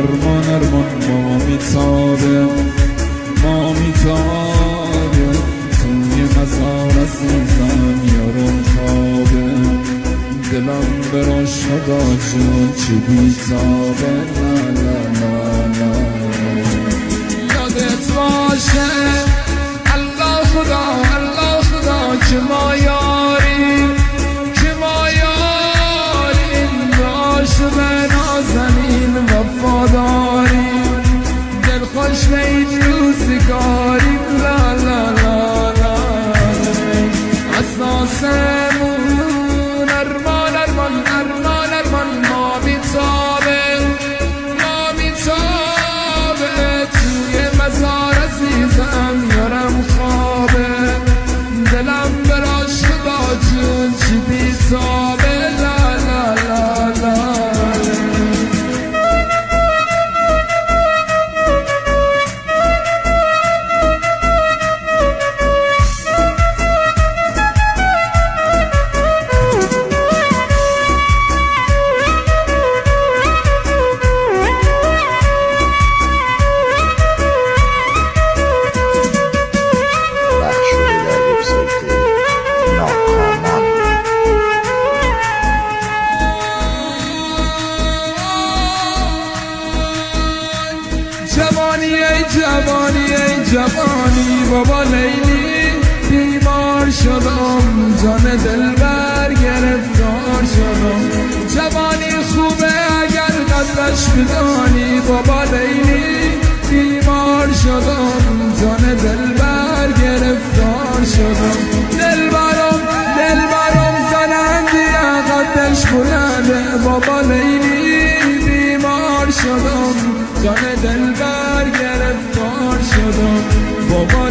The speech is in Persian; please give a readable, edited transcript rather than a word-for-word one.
ارمان ما میتابه توی مزار عزیزم یارم خوابه دلم برا شدا جون چی بیتابه لا لا لا لا یادت باشه الله خدا که ما یاریم عاشق نازنین وفاداریم دلخوش به این روزگاریم لا لا لا لا اساسمون ارمان ما میتابه توی مزار عزیزم یارم خوابه دلم براش خدا جون چی بیتابه لا لا لا لا جوانی بابا لیلی بیمار شدم جان دلبر گرفتار شدم جوانی خوبه اگر قدرش بدانی بابا لیلی بیمار شدم جان دلبر گرفتار شدم دلبرم زنندی قدرش بلنده بابا لیلی بیمار شدم جان دلبر گرفتار شدم بابا